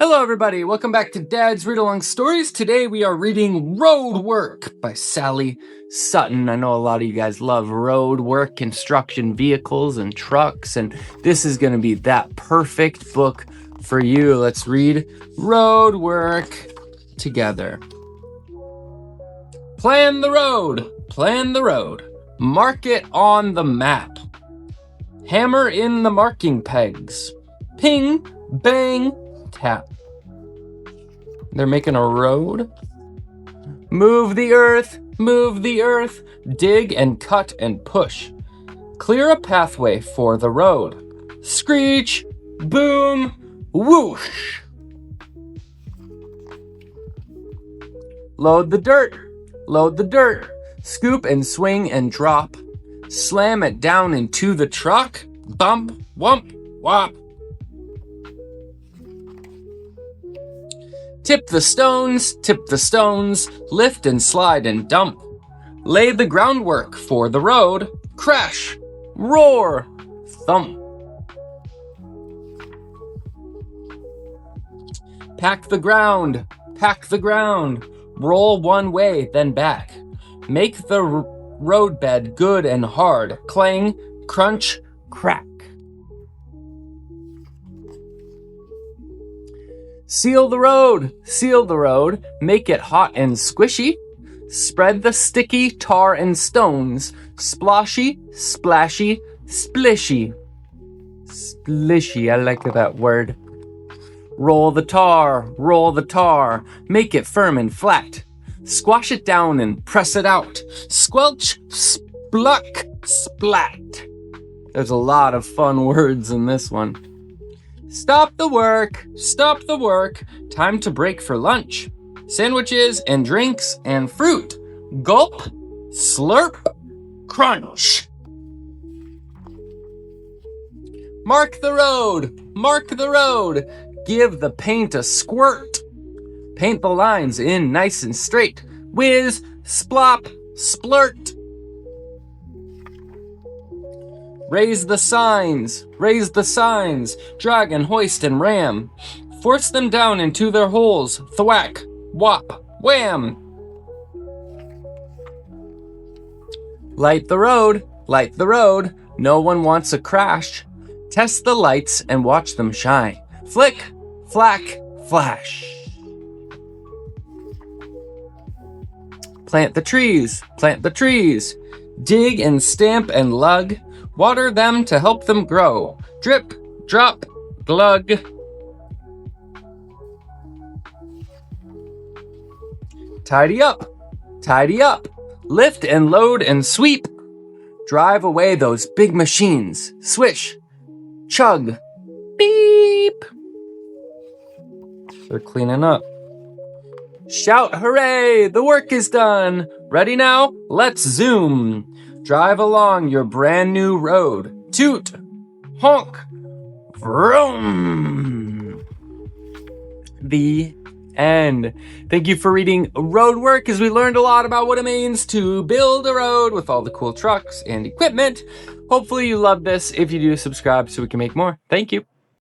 Hello everybody, welcome back to Dad's Read-Along Stories. Today we are reading Roadwork by Sally Sutton. I know a lot of you guys love road work, construction vehicles, and trucks, and this is going to be that perfect book for you. Let's read Roadwork together. Plan the road, mark it on the map. Hammer in the marking pegs. Ping, bang, tap. They're making a road. Move the earth, dig and cut and push. Clear a pathway for the road. Screech, boom, whoosh. Load the dirt, scoop and swing and drop. Slam it down into the truck. Bump, wump, wop. Tip the stones, lift and slide and dump. Lay the groundwork for the road. Crash, roar, thump. Pack the ground, roll one way, then back. Make the roadbed good and hard. Clang, crunch, crack. Seal the road, make it hot and squishy. Spread the sticky tar and stones. Sploshy, splashy, splishy. Splishy, I like that word. Roll the tar, make it firm and flat. Squash it down and press it out. Squelch, spluck, splat. There's a lot of fun words in this one. Stop the work, time to break for lunch. Sandwiches and drinks and fruit. Gulp, slurp, crunch. Mark the road, give the paint a squirt. Paint the lines in nice and straight. Whiz, splop, splurt. Raise the signs, drag and hoist and ram. Force them down into their holes, thwack, whop, wham. Light the road, no one wants a crash. Test the lights and watch them shine. Flick, flack, flash. Plant the trees, dig and stamp and lug. Water them to help them grow. Drip, drop, glug. Tidy up. Lift and load and sweep. Drive away those big machines. Swish, chug, beep. They're cleaning up. Shout hooray, the work is done. Ready now? Let's zoom. Drive along your brand new road. Toot, honk, vroom. The end. Thank you for reading Roadwork, as we learned a lot about what it means to build a road with all the cool trucks and equipment. Hopefully you love this. If you do, subscribe so we can make more. Thank you.